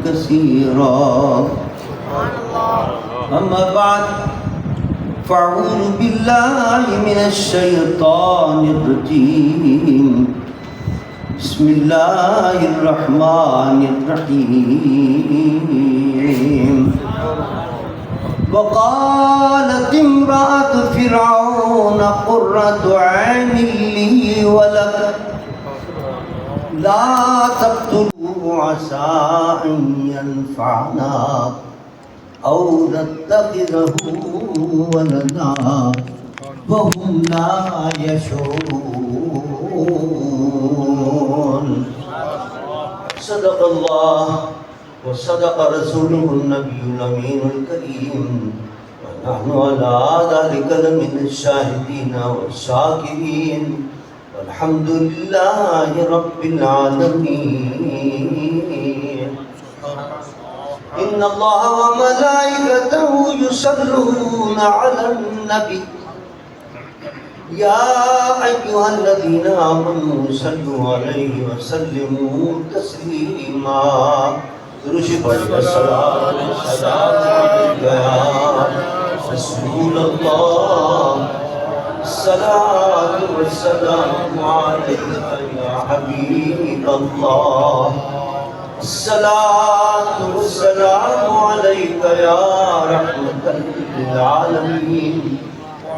كثيرا. أما بعد فأعوذ بالله من الشيطان الرجيم. بسم الله الرحمن الرحيم. وقالت امرأة فرعون قرة عين لي ولك لا تقتلوه عسى أن ينفعنا أو نتخذه ولدا وهم لا يشعرون. صدق الله وصدق رسوله النبي الأمين الكريم ونحن على ذلك لمن الشاهدين والشاكرين والحمد لله رب العالمين. إن الله وملائكته يصلون على النبي يا أيها الذين آمنوا صلوا عليه وسلموا تسليما. الصلاة والسلام عليك يا رسول الله. الصلاة والسلام عليك يا حبيب الله. الصلاة والسلام عليك يا رحمة للعالمين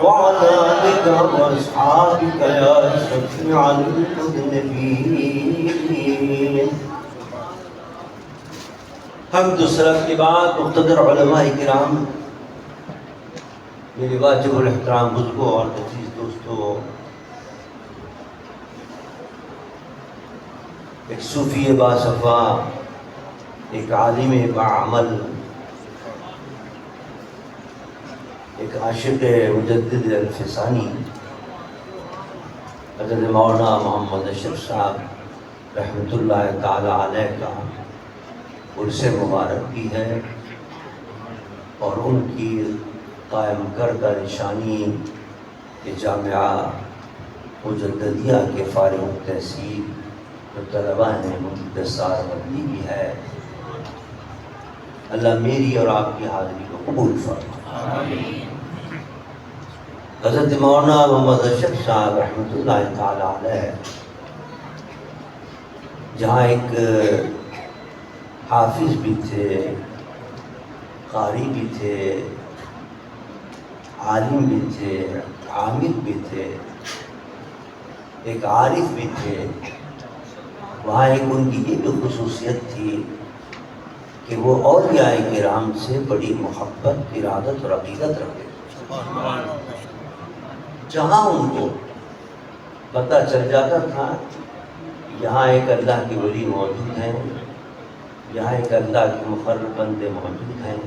وعلى آلك وأصحابك يا شفيع المذنبين. حمد و ثنا کے بعد مقتدر علماء کرام، میرے واجب الاحترام بزرگوں اور عزیز دوستوں، ایک صوفی باصفا، ایک عالم باعمل، ایک عاشق مجدد الفسانی حضرت مولانا محمد اشرف صاحب رحمۃ اللہ تعالی علیہ کا عرس مبارک بھی ہے، اور ان کی قائم کردہ نشانی کہ جامعہ مجددیہ کے فارغ التحصیل جو طلباء نے مختصر مدنی بھی ہے. اللہ میری اور آپ کی حاضری کو قبول فرمائے. حضرت مولانا محمد اشرف صاحب رحمۃ اللہ تعالی علیہ جہاں ایک حافظ بھی تھے، قاری بھی تھے، عالم بھی تھے، عامل بھی تھے، ایک عارف بھی تھے، وہاں ایک ان کی یہ بھی خصوصیت تھی کہ وہ اولیاء کرام سے بڑی محبت، ارادت اور عقیدت رکھتے تھے. جہاں ان کو پتہ چل جاتا تھا یہاں ایک اللہ کے ولی موجود ہیں، یہاں ایک اللہ کے مقرب بندے موجود ہیں،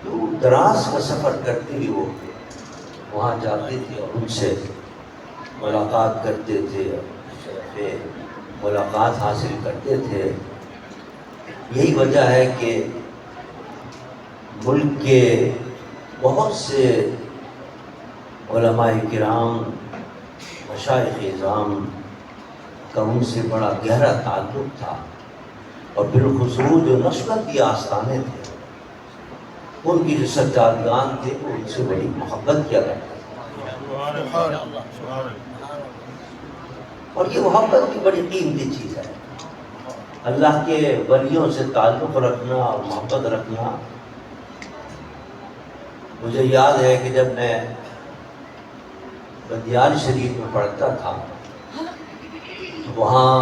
تو دراز کا سفر کرتے ہوئے وہ وہاں جاتے تھے اور ان سے ملاقات کرتے تھے، ملاقات حاصل کرتے تھے. یہی وجہ ہے کہ ملک کے بہت سے علماء کرام، مشائخ اعظام کا ان سے بڑا گہرا تعلق تھا، اور بالخصوص جو نسبت کی آستانے تھے، ان کی جو سجادگان تھے وہ ان سے بڑی محبت کیا کرتے تھے. اور یہ محبت کی بڑی قیمتی چیز ہے. اللہ کے ولیوں سے تعلق رکھنا اور محبت رکھنا. مجھے یاد ہے کہ جب میں بندیال شریف میں پڑھتا تھا تو وہاں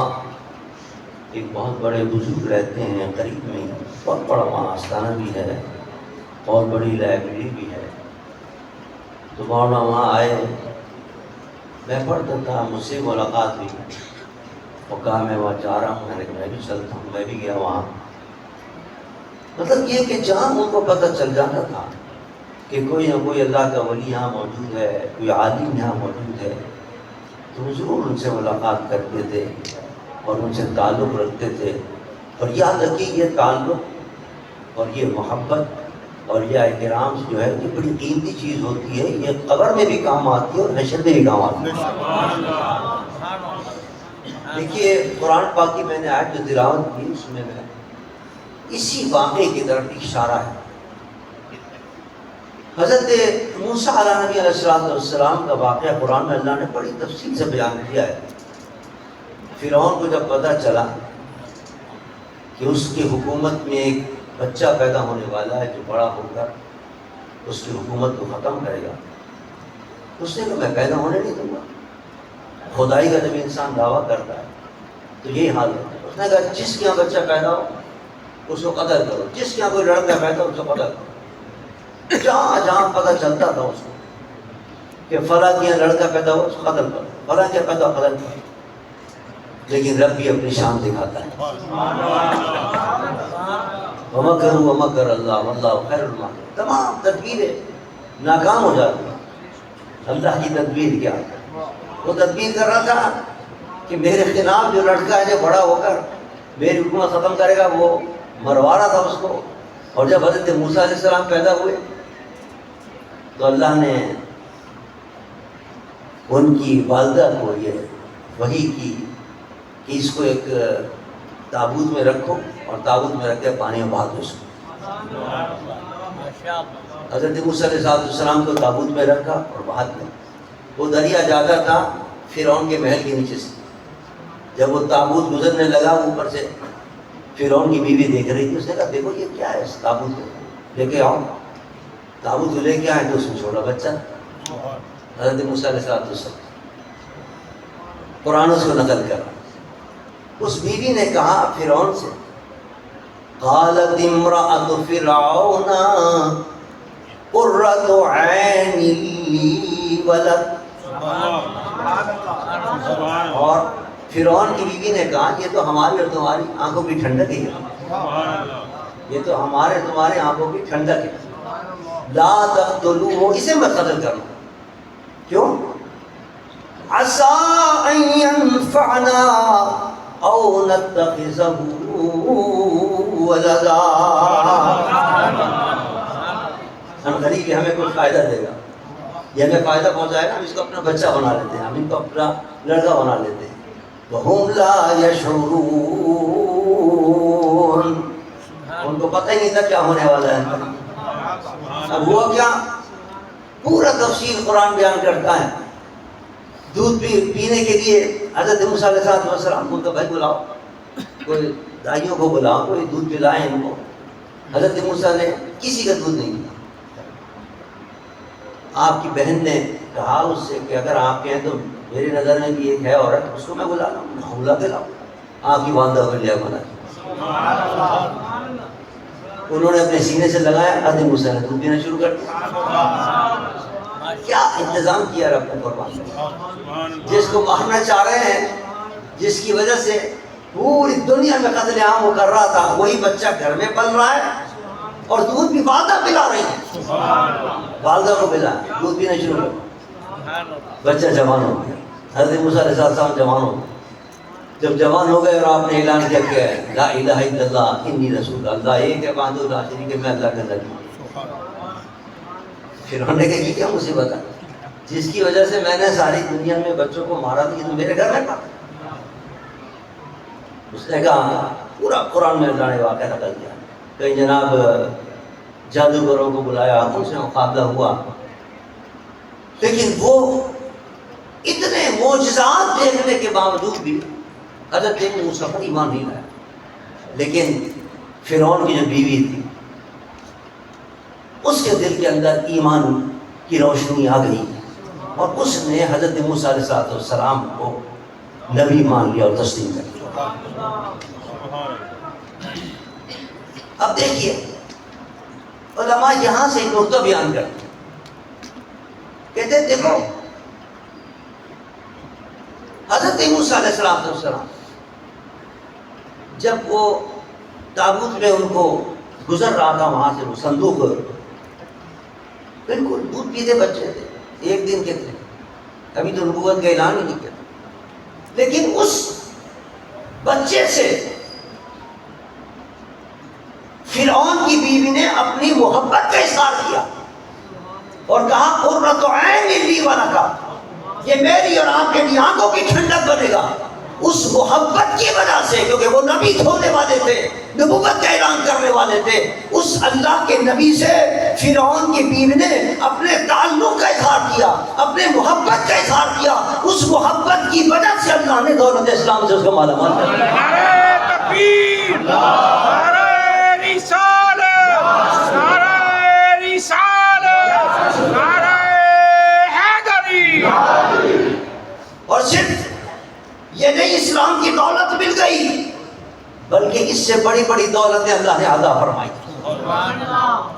ایک بہت بڑے بزرگ رہتے ہیں قریب میں، بہت بڑا وہاں آستانہ بھی ہے، بہت بڑی لائبریری بھی ہے. تو مولانا وہاں آئے، میں پڑھتا تھا، مجھ سے ملاقات ہوئی، وہ کہا میں وہاں جا رہا ہوں. میں نے کہا میں بھی چلتا ہوں. میں بھی گیا وہاں. مطلب یہ کہ جہاں ان کو پتہ چل جاتا تھا کہ کوئی نہ کوئی اللہ کا ولی یہاں موجود ہے، کوئی عالم یہاں موجود ہے، تو وہ ضرور ان سے ملاقات کرتے تھے اور ان سے تعلق رکھتے تھے. اور یاد رکھیے یہ تعلق اور یہ محبت اور یہ احترام جو ہے یہ بڑی قیمتی چیز ہوتی ہے. یہ قبر میں بھی کام آتی ہے اور حشر میں بھی کام آتی ہے. دیکھیے قرآن پاک کی میں نے آیت جو تلاوت کی اس میں اسی واقعے کی طرف اشارہ ہے۔ حضرت موسیٰ علیہ نبی علیہ السلام کا واقعہ قرآن میں اللہ نے بڑی تفصیل سے بیان کیا ہے۔ فرعون کو جب پتہ چلا کہ اس کی حکومت میں ایک بچہ پیدا ہونے والا ہے جو بڑا ہو کر اس کی حکومت کو ختم کرے گا، اس نے کہا میں پیدا ہونے نہیں دوں گا۔ خدائی کا جب انسان دعویٰ کرتا ہے تو یہی حال ہے۔ اس نے کہا جس کے یہاں بچہ پیدا ہو اس کو قتل کرو، جس کے یہاں کوئی لڑکا پیدا ہو اس کو قتل کرو۔ جہاں جہاں پتہ چلتا تھا اس کو کہ فلاں کے یہاں لڑکا پیدا ہو اس کو قتل کرو، فلاں کے پیدا ہو قتل کرو۔ لیکن رب بھی اپنی شان دکھاتا ہے۔ وَمَكَرُوا وَمَكَرَ اللَّهُ وَاللَّهُ خَيْرُ الْمَاكِرِينَ۔ تمام تدبیریں ناکام ہو جاتی ہیں۔ اللہ کی تدبیر کیا؟ وہ تدبیر کر رہا تھا کہ میرے خلاف جو لڑکا ہے جو بڑا ہو کر میری حکومت ختم کرے گا، وہ مروا رہا تھا اس کو۔ اور جب حضرت موسیٰ علیہ السلام پیدا ہوئے تو اللہ نے ان کی والدہ کو یہ وحی کی کہ اس کو ایک تابوت میں رکھو اور تابوت میں رکھ کے پانی میں بہا دو اس کو۔ حضرت موسیٰ علیہ السلام کو تابوت میں رکھا اور بہا دیا۔ وہ دریا جاتا تھا فرعون کے محل کے نیچے سے۔ جب وہ تابوت گزرنے لگا اوپر سے فرعون کی بیوی دیکھ رہی تھی، اس نے کہا دیکھو یہ کیا ہے، اس تابوت کو لے کے آؤ۔ تابوت کو لے کے آئے تو اس میں چھوٹا بچہ حضرت موسیٰ علیہ السلام، قرآن اس کو نقل کر رہا۔ اس بیوی نے کہا فرعون سے، قالت امرأة فرعون قرۃ عین لی ولک۔ اور فرعون کی بیوی نے کہا یہ تو ہماری اور تمہاری آنکھوں کی ٹھنڈک ہی ہے، یہ تو ہمارے تمہارے آنکھوں کی ٹھنڈک ہے، لا تقتلوہ، اسے مت قتل کرنا۔ کیوں؟ عسیٰ ان ینفعنا او نتخذہ ولدا، ہم غریب ہمیں کوئی فائدہ دے گا، یہ ہمیں فائدہ پہنچائے گا، ہم اس کو اپنا بچہ بنا لیتے ہیں، ہم ان کو اپنا لڑکا بنا لیتے ہیں۔ وَهُمْ لَا يَشْعُرُونَ، ان کو پتہ ہی نہیں تھا کیا ہونے والا ہے۔ اب ہوا کیا؟ پورا تفصیل قرآن بیان کرتا ہے۔ دودھ پینے کے لیے حضرت موسیٰ علیہ السلام کو بھائی بلاؤ، کوئی دائیوں کو بلاؤ، کوئی دودھ پلائیں ان کو۔ حضرت موسیٰ نے کسی کا دودھ نہیں پیا۔ آپ کی بہن نے کہا اس سے کہ اگر آپ کہیں تو میری نظر میں بھی ایک ہے عورت، اس کو میں بلا لاؤں، بلا کے لاؤں۔ آپ کی والدہ کو لیا بنا، انہوں نے اپنے سینے سے لگایا، حضرت موسیٰ نے دودھ پینا شروع کر دیا۔ کیا انتظام کیا رب نے قربان۔ جس کو مارنا چاہ رہے ہیں، جس کی وجہ سے پوری دنیا میں قتل عام وہ کر رہا تھا، وہی بچہ گھر میں پل رہا ہے اور دودھ بھی والدہ پلا رہی ہے۔ والدہ کو پلا دودھ پینا شروع کر، بچہ جوان ہو گیا۔ حضرت موسیٰ علیہ السلام جوان ہو گئے۔ جب جوان ہو گئے اور آپ نے اعلان کیا کہ لا الہ الا اللہ انی رسول اللہ، ایک ہے وحدہ لا شریک ہے، میں اللہ کا نبی ہوں۔ پھر انہوں نے کہا یہ کیا مصیبت ہے، جس کی وجہ سے میں نے ساری دنیا میں بچوں کو مارا تھا، یہ تو میرے گھر میں پڑا۔ اس نے کہا پورا قرآن میں اللہ نے واقعہ نقل کیا، کہیں جناب جادوگروں کو بلایا، ان سے مقابلہ ہوا، لیکن وہ اتنے معجزات دیکھنے کے باوجود بھی حضرت موسیٰ پر ایمان نہیں لایا۔ لیکن فرعون کی جو بیوی تھی اس کے دل کے اندر ایمان کی روشنی آ گئی اور اس نے حضرت موسیٰ علیہ السلام کو نبی مان لیا اور تسلیم کر لیا۔ اب دیکھیے علماء یہاں سے ایک نقطہ بیان کرتے ہیں، کہتے ہیں دیکھو حضرت موسیٰ علیہ السلام جب وہ تابوت میں ان کو گزر رہا تھا، وہاں سے وہ صندوق بالکل دودھ پیتے بچے تھے، ایک دن کے تھے، ابھی تو نبوت کا اعلان ہی نہیں کیا، لیکن اس بچے سے فرعون کی بیوی نے اپنی محبت کا اظہار کیا اور کہا قرۃ عین لی ولک، یہ میری اور آپ کے لیے آنکھوں کی ٹھنڈک بنے گا۔ اس محبت کی وجہ سے، کیونکہ وہ نبی ہونے والے تھے، نبوت کا اعلان کرنے والے تھے، اس اللہ کے نبی سے فرعون کی بیوی نے اپنے تعلق کا اظہار کیا، اپنے محبت کا اظہار کیا، اس محبت کی وجہ سے اللہ نے دولت اسلام سے اس کو مالا مال کر دیا۔ نعرہ تکبیر، نعرہ رسالت، نعرہ رسالت، نعرہ حیدری۔ اور صرف یہ نہیں اسلام کی دولت مل گئی، بلکہ اس سے بڑی بڑی دولتیں اللہ نے عطا فرمائی۔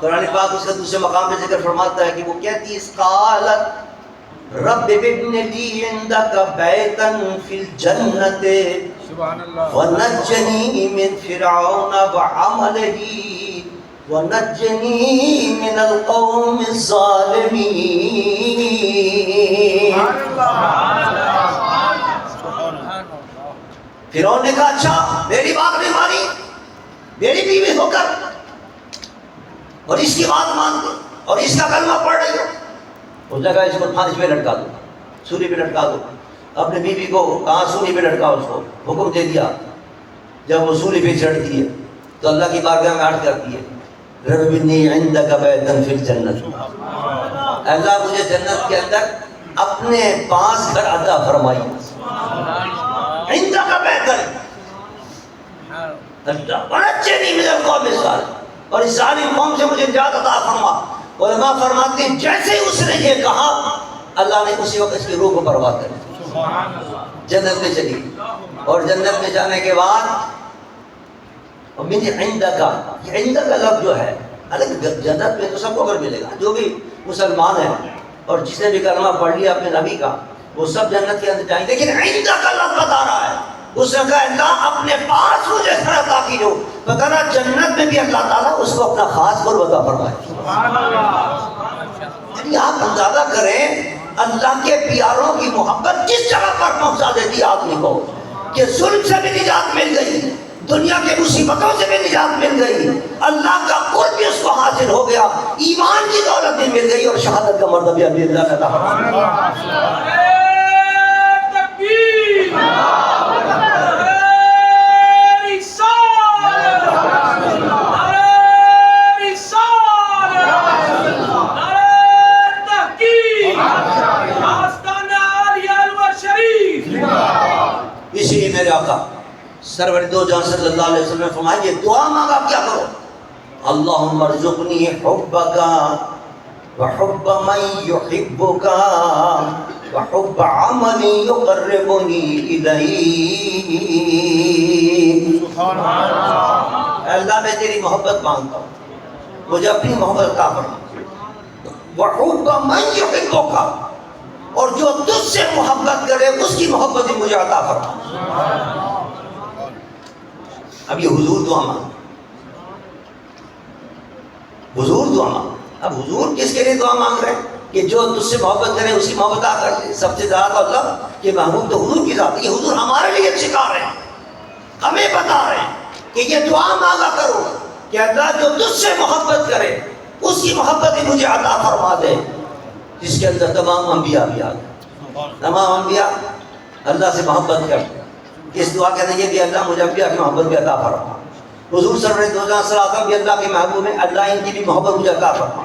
قرآن پاک اس کا دوسرے مقام پہ ذکر فرماتا ہے کہ وہ کہتی ہے قالت رب ابن لی عندک بیتا فی الجنت ونجنی من فرعون وعملہ ونجنی من القوم الظالمین۔ فرعون نے کہا اچھا میری بات نہیں مانی، میری بیوی ہو کر اور اس کی بات مان دو اور اس کا کلمہ پڑھ رہی ہو، اس نے کہا اس کو پھانسی پہ لٹکا دو، سولی پہ لٹکا دو۔ اپنے بیوی کو کہاں سولی پہ لٹکا، اس کو حکم دے دیا۔ جب وہ سولی پہ چڑھتی ہے تو اللہ کی بارگاہ میں عرض کرتی ہے رب ابنی عندک بیتا فی الجنت، اللہ مجھے جنت کے اندر اپنے 5 گھر عطا فرمائی۔ عندک بیتا ونجنی من القوم الظالمین، اور اس ظالم قوم سے مجھے نجات عطا فرما۔ علماء فرماتے ہیں جیسے اس نے یہ کہا اللہ نے اسی وقت اس کی روح کو پرواز کر دی، جنت میں چلی۔ اور جنت میں جانے کے بعد من عندک، یہ عندک لفظ جو ہے الگ جنت میں تو سب کو اگر ملے گا، جو بھی مسلمان ہے اور جس نے بھی کلمہ پڑھ لیا اپنے نبی کا وہ سب جنت کے اندر جائیں گے، لیکن عندک لفظ بتا رہا ہے۔ اس نے کہا اللہ اپنے پاس مجھے عطا کیجو، بتانا جنت میں بھی اللہ تعالیٰ اس کو اپنا خاص قرب عطا فرمائے۔ یعنی آپ اندازہ کریں اللہ کے پیاروں کی محبت کس جگہ پر پہنچا دیتی آدمی کو کہ ظلم سے بھی نجات مل گئی، دنیا کے مصیبتوں سے بھی نجات مل گئی، اللہ کا قرب بھی اس کو حاصل ہو گیا، ایمان کی دولت بھی مل گئی اور شہادت کا مرتبہ بھی اللہ نے عطا فرمایا۔ اسی لیے میرے آقا سرور دو جہاں صلی اللہ علیہ وسلم نے فرمایا یہ دعا مانگا کیا کرو، اللہم ارزقنی حبک وحب من یحبک وحب عمل یقربنی الیک۔ اللہ میں تیری محبت مانگتا ہوں، مجھے اپنی محبت عطا فرما، وحب من یحبک، اور جو تجھ سے محبت کرے اس کی محبت بھی مجھے عطا فرما۔ اب یہ حضور دعا مانگ، حضور دعا مانگ۔ اب حضور کس کے لیے دعا مانگ رہے ہیں کہ جو تجھ سے محبت کرے اس کی محبت عطا کر دے۔ سب سے زیادہ اللہ کہ محبوب تو حضور کی ذات ہے، یہ حضور ہمارے لیے سکھا رہے ہیں، ہمیں بتا رہے ہیں کہ یہ دعا مانگا کرو کہ اللہ جو تجھ سے محبت کرے اس کی محبت بھی مجھے عطا فرما دے، جس کے اندر تمام انبیاء بھی آ گئے۔ تمام انبیاء اللہ سے محبت کرتے، اس دعا کے اندر یہ بھی اللہ مجھے انبیاء کی محبت بھی عطا فرما۔ حضور صلی اللہ علیہ وسلم بھی اللہ کے محبوب ہیں، اللہ ان کی بھی محبت مجھے عطا فرما۔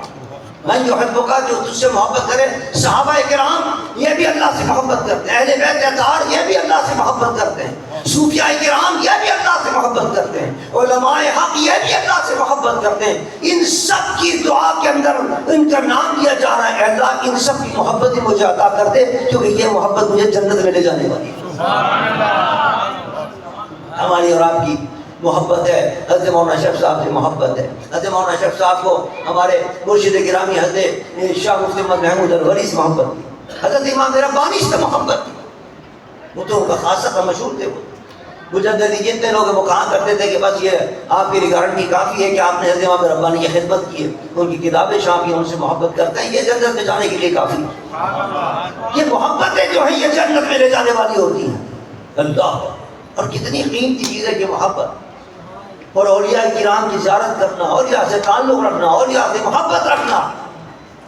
من یحبک، جو تجھ سے محبت کرے۔ صحابہ کرام یہ بھی اللہ سے محبت کرتے ہیں، اہل بیت اطہار یہ بھی اللہ سے محبت کرتے ہیں، صوفیاء کرام یہ بھی اللہ سے محبت کرتے ہیں، علماء حق یہ بھی اللہ سے محبت کرتے ہیں۔ ان سب کی دعا کے اندر ان کا نام لیا جا رہا ہے، اللہ ان سب کی محبت ہی مجھے عطا کر دے، کیونکہ یہ محبت مجھے جنت میں لے جانے والی ہے۔ ہماری اور آپ کی محبت ہے، حضرت مولانا اشرف صاحب سے محبت ہے۔ حضرت مولانا اشرف صاحب کو ہمارے مرشد گرامی حضرت شاہ مفتی محمود الولی سے محبت تھی، حضرت امام ربانی سے محبت تھی، وہ تو ان کا خاصہ تھا، مشہور تھے۔ وہ مجددی جتنے لوگ وہ کہا کرتے تھے کہ بس یہ آپ کی گارنٹی کافی ہے کہ آپ نے حضرت امام ربانی کی خدمت کی ہے، ان کی کتابیں چھاپی، ان سے محبت کرتے ہیں، یہ جنت میں جانے کے لیے کافی ہے۔ یہ محبتیں جو ہیں یہ جنت میں لے جانے والی ہوتی ہیں۔ اللہ، اور کتنی قیمتی چیز ہے یہ محبت، اور اولیاء کرام کی زیارت کرنا، اولیاء سے تعلق رکھنا، اولیاء سے محبت رکھنا۔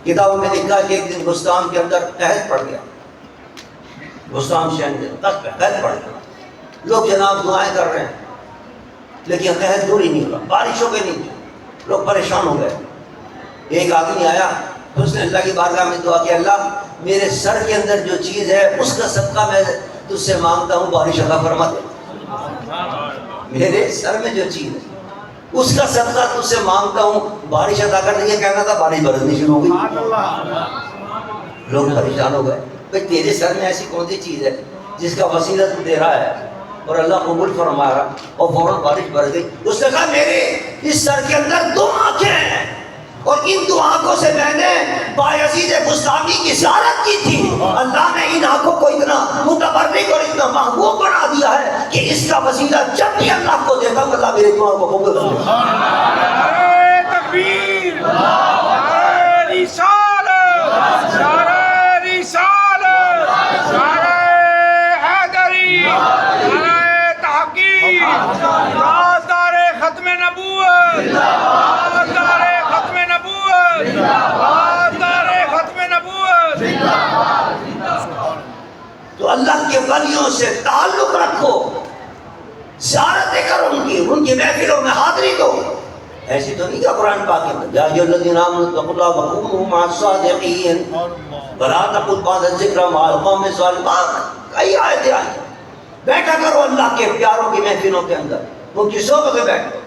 کتابوں میں لکھا کہ ایک دن بستان کے اندر قحط پڑ گیا، بستان شہر کے قحط پڑ گیا، لوگ جناب دعائیں کر رہے ہیں لیکن قحط دور ہی نہیں ہوا، بارشوں کے نہیں تھے، لوگ پریشان ہو گئے۔ ایک آدمی آیا تو اس نے اللہ کی بارگاہ میں دعا کہ اللہ میرے سر کے اندر جو چیز ہے اس کا صدقہ میں تجھ سے مانگتا ہوں بارش عطا فرما دے۔ میرے سر میں جو چیز ہے اس کا صدقہ تجھ سے مانگتا ہوں بارش عطا کر دے۔ یہ کہنا تھا، بارش برسنی شروع ہو گئی۔ لوگ پریشان ہو گئے، بھائی تیرے سر میں ایسی کون سی چیز ہے جس کا وسیلہ تو دے رہا ہے اور اللہ قبول فرما رہا، اور فوراً بارش برس گئی۔ اس نے کہا میرے اس سر کے اندر 2 آنکھیں ہیں اور ان 2 آنکھوں سے میں نے بایزید بستامی کی زیارت کی تھی، اللہ نے ان آنکھوں کو اتنا متبرک اور اتنا محبوب بنا دیا ہے کہ اس کا وسیلہ جب بھی اللہ کو دیتا ہوں اللہ میرے دعا کو قبول کرتا ہے۔ نعرہ تکبیر، نعرہ رسالت، نعرہ رسالت، نعرہ حیدری، نعرہ تحقیق، رازدار ختم نبوت، رازدار ختم نبوت، رازدار ختم نبوت۔ تو اللہ کے ولیوں سے تعلق رکھو، زیارتیں کرو ان کی محفلوں میں حاضری دو۔ ایسی تو نہیں کہ قرآن پاک کے اندر یا ایھا الذین آمنوا اتقوا اللہ وکونوا مع الصادقین ولا تقل بعد الذکر مع القوم الظالمین، کئی آیتیں آئی۔ بیٹھا کرو اللہ کے پیاروں کی محفلوں کے اندر، ان کی صحبت میں بیٹھو۔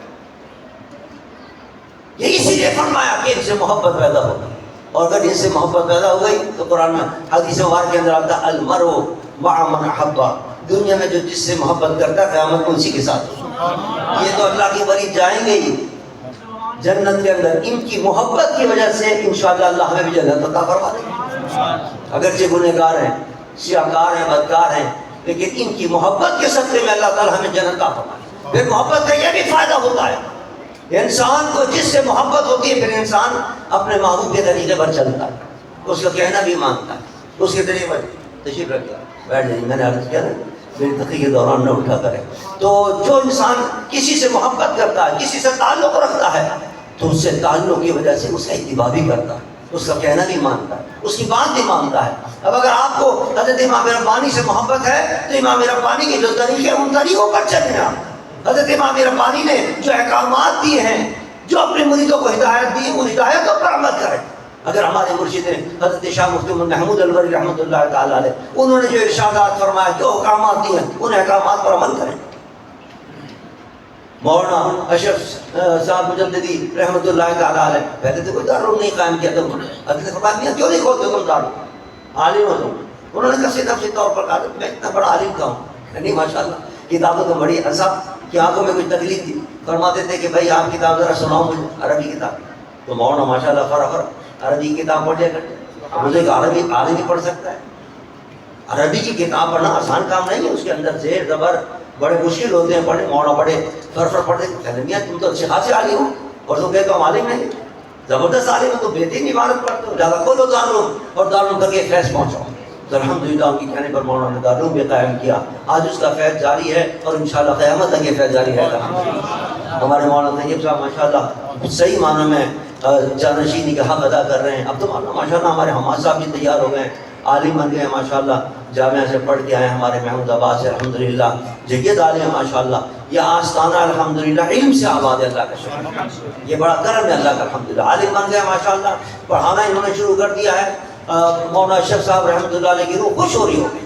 یہ اسی لیے فرمایا کہ ان سے محبت پیدا ہوگی، اور اگر ان سے محبت پیدا ہو گئی تو قرآن میں حدیث مبارک کے اندر آتا ہے المرء مع من احب، دنیا میں جو جس سے محبت کرتا ہے قیامت میں اسی کے ساتھ ہوگا۔ یہ تو اللہ کی بری جائیں گے ہی جنت کے اندر، ان کی محبت کی وجہ سے انشاءاللہ اللہ ہمیں بھی جنت عطا فرما دے گا۔ اگرچہ گنہگار ہیں، سیاہکار ہیں، بدکار ہیں، لیکن ان کی محبت کے صدقے میں اللہ تعالیٰ ہمیں جنت عطا فرما دے۔ پھر محبت کا یہ بھی فائدہ ہوتا ہے، انسان کو جس سے محبت ہوتی ہے پھر انسان اپنے محبوب کے طریقے پر چلتا ہے، اس کا کہنا بھی مانتا ہے، اس کے طریقے پر تشریف رکھ گیا بیٹھ جائیے، میں نے عرض کیا نا میری تقریر کے دوران نہ اٹھا کرے۔ تو جو انسان کسی سے محبت کرتا ہے، کسی سے تعلق رکھتا ہے، تو اس سے تعلق کی وجہ سے اس کا اتباع بھی کرتا ہے، اس کا کہنا بھی مانتا ہے، اس کی بات بھی مانتا ہے۔ اب اگر آپ کو حضرت امام ربانی سے محبت ہے تو امام ربانی کے جو طریقے ان طریقوں پر چلیں آپ۔ حضرت امام ربانی نے جو احکامات دیے ہیں، جو اپنے مریدوں کو ہدایت دی، ان ہدایتوں پر عمل کریں۔ اگر ہمارے مرشد حضرت شاہ مفتی محمود الوری رحمۃ اللہ تعالی علیہ، انہوں نے جو ارشادات فرمائے، جو احکامات دیے ہیں، ان احکامات پر عمل کریں۔ مولانا اشرف صاحب مجددی رحمۃ اللہ تعالی علیہ پہلے تو کوئی دارالعلوم نہیں قائم کیا تھا، حضرت نے فرمایا میاں کیوں نہیں کھولتے تم دارالعلوم، عالم ہو تم۔ انہوں نے کسی نفسی طور پر کہا میں اتنا بڑا عالم کا ہوں، نہیں ماشاءاللہ کتابوں تو بڑی ایسا کہ آنکھوں میں کچھ تکلیف تھی، فرماتے تھے کہ بھائی آپ کتاب ذرا سناؤ مجھے عربی کتاب، تو مولانا ماشاءاللہ فراخر عربی کی کتاب پڑھ لیا کرتے۔ اب مجھے کہ عربی عالم پڑھ سکتا ہے، عربی کی کتاب پڑھنا آسان کام نہیں ہے، اس کے اندر زیر زبر بڑے مشکل ہوتے ہیں پڑھنے، مولانا بڑے فرفر پڑھتے ہیں، میاں تم تو اچھے خاصے عالم ہو اور تم کہتے ہو عالم نہیں، زبردست عالم ہے، تو بہترین عبادت پڑھتے ہو، زیادہ کھولو دارالعلوم اور دارالعلوم کر کے فیض پہنچاؤ۔ تو الحمدللہ ان کی کہنے پر مولانا نے دارالعلوم بھی قائم کیا، آج اس کا فیض جاری ہے اور انشاءاللہ قیامت تک یہ فیض جاری رہے گا۔ ہمارے مولانا طیب صاحب ماشاءاللہ صحیح معنوں میں جانشینی کا حق ادا کر رہے ہیں۔ اب تو ماشاءاللہ ہمارے حماد صاحب بھی تیار ہو گئے ہیں، عالم بن گئے ہیں ماشاءاللہ، جامعہ سے پڑھ کے آئے ہمارے محمود آباد سے الحمدللہ، جگہ عالم ہے ماشاءاللہ، یہ آستانہ الحمدللہ علم سے آباد ہے، اللہ کا شکر، یہ بڑا کرم ہے اللہ کا الحمدللہ، عالم بن گئے ماشاءاللہ، پڑھانا انہوں نے شروع کر دیا ہے۔ مولانا اشرف صاحب رحمۃ اللہ علیہ کی روح خوش ہو رہی ہوگی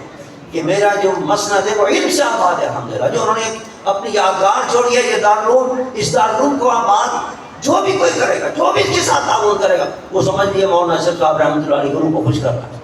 کہ میرا جو مسند ہے وہ علم سے آباد ہے الحمدللہ، جو انہوں نے اپنی یادگار چھوڑی ہے، یہ دارالعلوم، اس دارالعلوم کو آباد جو بھی کوئی کرے گا، جو بھی اس کے ساتھ تعاون کرے گا، وہ سمجھ لیے مولانا اشرف صاحب رحمۃ اللہ علیہ کی روح کو خوش کر رہا ہے۔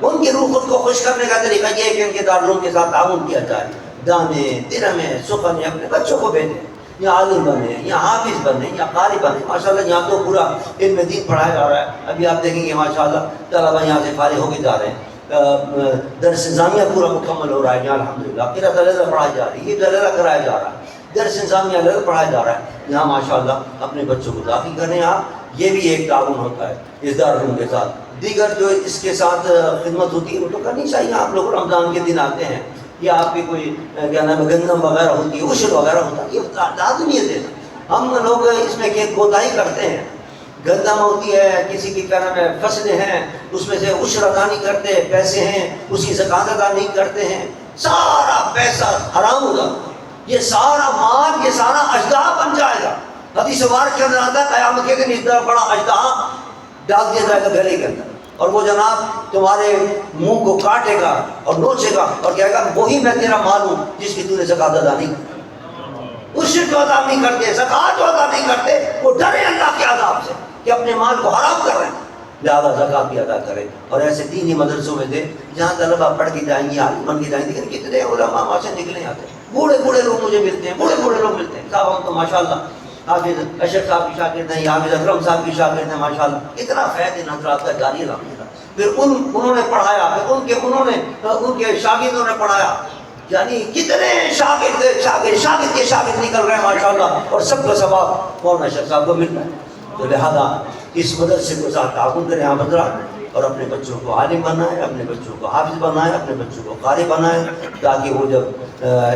ان کی روح خود کو خوش کرنے کا طریقہ یہ ہے کہ ان کے دارالعلوم کے ساتھ تعاون کیا جائے، دانے درہمیں سخن اپنے بچوں کو بھیجیں، یا عالم بنے، یا حافظ بنے، یا قاری بنے۔ ماشاءاللہ یہاں تو پورا علم دین پڑھایا جا رہا ہے، ابھی آپ دیکھیں گے ماشاءاللہ طلبہ یہاں سے فارغ ہو کے جا رہے ہیں، درس نظامیہ پورا مکمل ہو رہا ہے یہاں الحمدللہ، قرأت الگ پڑھایا جا رہی ہے، یہ الگ کرایا جا رہا ہے، درس نظامیہ الگ پڑھایا جا رہا ہے یہاں ماشاءاللہ، اپنے بچوں کو داخل کریں آپ، یہ بھی ایک تعاون ہوتا ہے اس دارالعلوم کے ساتھ۔ دیگر جو اس کے ساتھ خدمت ہوتی ہے وہ تو کرنی چاہیے، آپ لوگ رمضان کے دن آتے ہیں یا آپ کی کوئی کیا نام ہے گندم وغیرہ ہوتی ہے، عشر وغیرہ ہوتا ہے، یہ لازمی ہے دینا۔ ہم لوگ اس میں کوتاہی کرتے ہیں، گندم ہوتی ہے، کسی کی کیا نام ہے فصلیں ہیں، اس میں سے عشر ادا نہیں کرتے، پیسے ہیں اس کی زکات ادا نہیں کرتے ہیں، سارا پیسہ حرام ہوگا، یہ سارا مال، یہ سارا اژدہا بن جائے گا۔ حدیث مبارک کے اندر آتا ہے قیامت کے دن اتنا بڑا اژدہا ڈال دیا جائے گا گلے کے اندر، اور وہ جناب تمہارے منہ کو کاٹے گا اور نوچے گا اور کہے گا وہی میں تیرا مال ہوں جس کی تو نے زکوٰۃ ادا نہیں کی۔ اس سے جو ادا نہیں کرتے، زکوٰۃ جو ادا نہیں کرتے، وہ ڈرے اللہ کے عذاب سے کہ اپنے مال کو حرام کر رہے ہیں، لہٰذا زکوٰۃ بھی ادا کرے۔ اور ایسے دینی مدرسوں میں دے جہاں طلبہ پڑھ کے جائیں گے، عالم بن کے جائیں گے، لیکن کتنے علماء وہاں سے نکلے آتے ہیں، بوڑھے بوڑھے لوگ مجھے ملتے ہیں، بوڑھے بوڑھے لوگ ملتے ہیں، صاحب ہم تو ماشاء اللہ حافظ اشرف صاحب کی شاگرد ہیں، حافظ اکرم صاحب کی شاگرد ہیں، ماشاء اللہ اتنا فیض ان حضرات کا جاری رہا۔ پھر انہوں نے پڑھایا، پھر ان کے شاگردوں نے پڑھایا، یعنی کتنے شاگرد کے شاگرد نکل رہے ہیں ماشاء اللہ، اور سب کا ثواب مولانا اشرف صاحب کو مل رہا ہے۔ تو لہٰذا اس مدرسے کے ساتھ تعاون کریں آپ حضرات، اور اپنے بچوں کو عالم بنائیں، اپنے بچوں کو حافظ بنائیں، اپنے بچوں کو قاری بنائیں، تاکہ وہ جب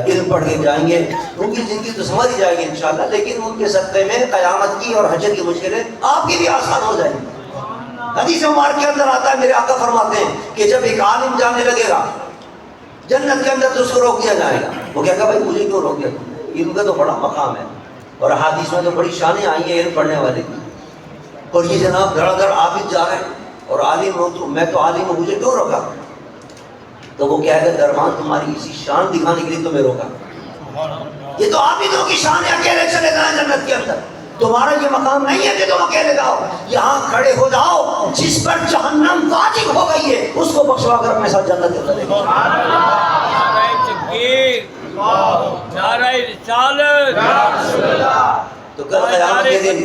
علم پڑھ کے جائیں گے ان کی زندگی تو سنور ہی جائے گی انشاءاللہ، لیکن ان کے صدقے میں قیامت کی اور حشر کی مشکلیں آپ کی بھی آسان ہو جائیں گی۔ حدیث مبارک کے اندر آتا ہے، میرے آقا فرماتے ہیں کہ جب ایک عالم جانے لگے گا جنت کے اندر تو اس کو روک دیا جائے گا، وہ کہے گا بھائی مجھے کیوں روک دیا تم نے؟ علم کا تو بڑا مقام ہے، اور حدیث میں تو بڑی شانیں آئی ہیں علم پڑھنے والے کی، اور یہ جناب دھڑا دھڑ عابد جا رہے ہیں اور عالم ہوں تو میں تو عالم ہوں، مجھے کیوں روکا؟ تو وہ کہے گا درمان تمہاری اسی شان دکھانے کے لیے تمہیں روکا، یہ تو عابدوں کی شان ہے، اکیلے چلے جائیں جنت کے اندر، تمہارا یہ مقام نہیں ہے کہ تم اکیلے جاؤ، یہاں کھڑے ہو جاؤ، جس پر جہنم واجب ہو گئی ہے اس کو بخشوا کر اپنے ساتھ جنت کے اندر لے جاؤ۔ نعرہ رسالت، تو کل قیامت کے دن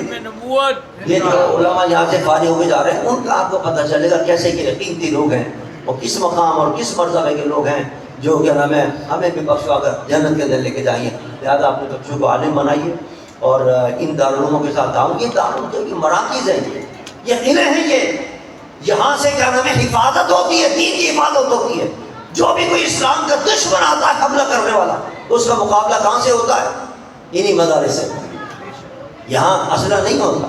یہ جو علماء یہاں سے فارغ ہوئے جا رہے ہیں ان کا آپ کو پتہ چلے گا کیسے کہ قیمتی لوگ ہیں اور کس مقام اور کس مرتبے کے لوگ ہیں جو کیا نام ہے ہمیں بھی بخشوا کر جنت کے اندر لے کے جائیں گے۔ لہٰذا اپنے بچوں کو عالم بنائیے اور ان دارالعلوموں کے ساتھ تعاون، یہ دارالعلوم کی مراکز ہیں، یہ قلعے ہیں، یہ یہاں سے کیا نام ہے حفاظت ہوتی ہے، دین کی حفاظت ہوتی ہے۔ جو بھی کوئی اسلام کا دشمن آتا ہے حملہ کرنے والا، اس کا مقابلہ کہاں سے ہوتا ہے؟ انہی مدارس سے۔ یہاں اسلحہ نہیں ہوتا،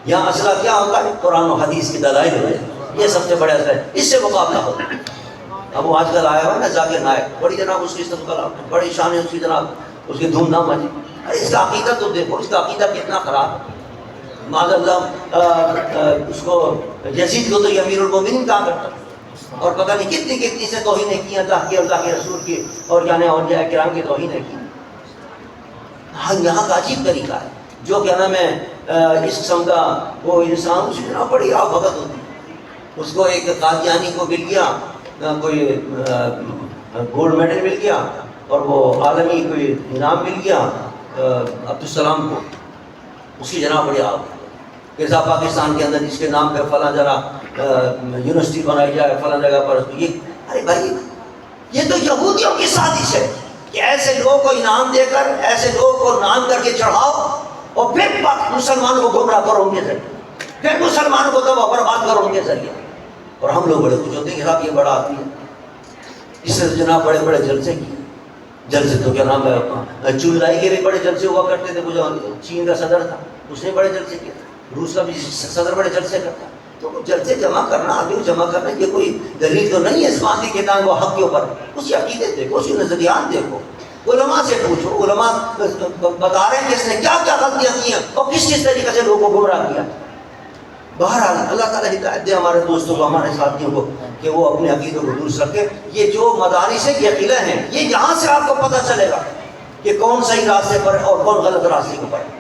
یہاں اسلحہ کیا ہوتا ہے؟ قرآن و حدیث کی دلائل ہے، یہ سب سے بڑے اسلحہ ہے، اس سے مقابلہ ہوتا ہے۔ اب وہ آج کل آیا ہوا ہے نا ذاکر نائک، بڑی جناب اس کی استقبال، بڑی شان ہے اس کی جناب، اس کی دھوم دھام مچی، ارے اس کا عقیدہ تو دیکھو، اس کا عقیدہ کتنا خراب ہے، معاذ اللہ اس کو یزید کو تو یہ امیر المومنین کہا کرتا، اور پتہ نہیں کتنی سے توہینیں کی اللہ کی، اللہ کے رسول کی، اور یعنی اولیاء کرام کی توہینیں کی۔ یہاں کا عجیب طریقہ ہے، جو کیا نام ہے اس قسم کا وہ انسان، اس کی جناب بڑی آگ بھگت ہوتی ہے، اس کو ایک قادیانی کو مل گیا کوئی گولڈ میڈل مل گیا، اور وہ عالمی کوئی انعام مل گیا عبدالسلام کو، اس کی جناب بڑی آگ، جیسا پاکستان کے اندر جس کے نام پہ فلاں جگہ یونیورسٹی بنائی جائے فلاں جگہ پر، یہ ارے بھائی یہ تو یہودیوں کی سازش ہے کہ ایسے لوگوں کو انعام دے کر، ایسے لوگوں کو نام کر کے چڑھاؤ اور پھر مسلمانوں کو گمراہ کرو ان کے ذریعے، پھر مسلمانوں کو تباہ برباد کرو ان کے ذریعے، اور ہم لوگ بڑے خوش ہوتے ہیں کہ صاحب یہ بڑا آدمی ہے، اس سے جناب بڑے بڑے جلسے کیے، جلسے تو کیا نام ہے چولائی کے بھی بڑے جلسے ہوا کرتے تھے، وہ جو چین کا صدر تھا اس نے بڑے جلسے کیے، روس کا بھی صدر بڑے جلسے کرتا، تو جلسے جمع کرنا، آدمی جمع کرنا یہ کوئی دلیل تو نہیں ہے اس بات کی کہ وہ حق کے اوپر، اس کے عقیدے دیکھو، اس کے نظریات دیکھو، علماء سے پوچھو، علماء بتا رہے ہیں کہ اس نے کیا کیا غلطیاں کی ہیں اور کس طریقے سے لوگوں کو گمراہ کیا۔ بہرحال اللہ تعالیٰ ہدایت دے ہمارے دوستوں کو، ہمارے ساتھیوں کو کہ وہ اپنے عقیدوں کو درست رکھے۔ یہ جو مدارس ہے یہ قلعے ہیں، یہ یہاں سے آپ کو پتہ چلے گا کہ کون صحیح راستے پر ہے اور کون غلط راستے کے پر ہے۔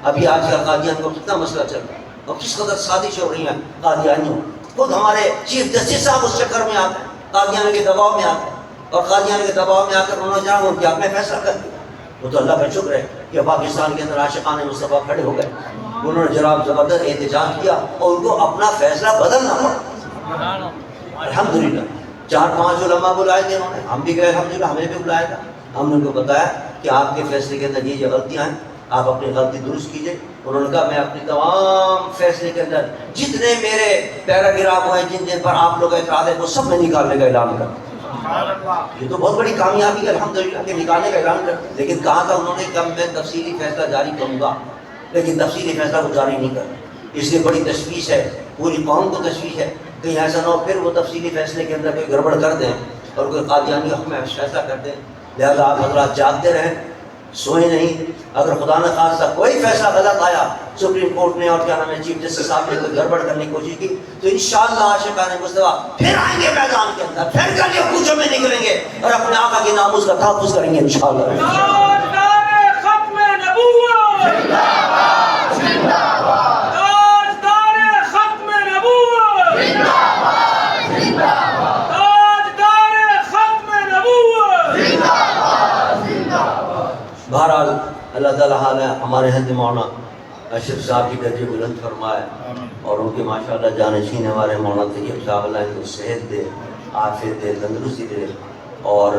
ابھی آج کل قادیان کو کتنا مسئلہ چل رہا ہے اور کس قدر سازش ہو رہی ہیں قادیانیوں، خود ہمارے چیف جسٹس صاحب اس چکر میں آتے ہیں، قادیانوں کے دباؤ میں آتے ہیں، اور قادیانوں کے دباؤ میں آ کر انہوں نے جہاں ان کے حق میں فیصلہ کر دیا۔ وہ تو اللہ کا شکر ہے کہ پاکستان کے اندر عاشقان مصطفیٰ کھڑے ہو گئے، انہوں نے جناب زبردست احتجاج کیا اور ان کو اپنا فیصلہ بدلنا پڑا۔ الحمدللہ 4-5 علماء بلائے تھے انہوں نے، ہم بھی گئے الحمدللہ، ہمیں بھی بلایا تھا، ہم نے ان کو بتایا کہ آپ کے فیصلے کے اندر یہ غلطیاں ہیں، آپ اپنی غلطی درست کیجئے۔ انہوں نے کہا میں اپنی تمام فیصلے کے اندر جتنے میرے پیراگراف ہیں جن جن پر آپ لوگ اعتراض ہے وہ سب میں نکالنے کا اعلان کرتا ہوں۔ یہ تو بہت بڑی کامیابی ہے الحمدللہ کہ نکالنے کا اعلان کرتا، لیکن کہا تھا انہوں نے کہ میں تفصیلی فیصلہ جاری کروں گا، لیکن تفصیلی فیصلہ کو جاری نہیں کرنا، اس لیے بڑی تشویش ہے، پوری قوم کو تشویش ہے، کہیں ایسا نہ ہو پھر وہ تفصیلی فیصلے کے اندر کوئی گڑبڑ کر دیں اور کوئی قادیانی حق میں فیصلہ کر دیں. لہذا آپ حضرات جاگتے رہیں, سوئیں نہیں. اگر خدا نہ خواستہ کوئی فیصلہ غلط آیا, سپریم کورٹ نے اور کیا نام ہے چیف جسٹس صاحب نے کوئی گڑبڑ کرنے کی کوشش کی, تو انشاءاللہ عاشقان مصطفیٰ پھر آئیں گے میدان کے اندر, پھر کل یہ کوچوں میں نکلیں گے اور اپنے آقا کے ناموس کا تحفظ کریں گے انشاءاللہ. بہرحال اللہ تعالیٰ نے ہمارے حضرت مولانا اشرف صاحب کی درجے بلند فرمائے, اور ان کے ماشاءاللہ جانشین ہمارے مولانا طیب صاحب, اللہ ان کو صحت دے, عافیت دے, تندرستی دے, اور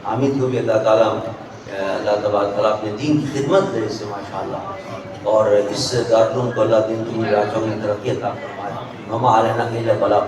حامد کو بھی اللہ تعالیٰ تبارک تعالیٰ اپنے دین کی خدمت دے اس سے ماشاءاللہ, اور اس دارالعلوم کو اللہ دین کی راجوں میں ترقی عطا فرمائے. وما علینا الا البلاغ.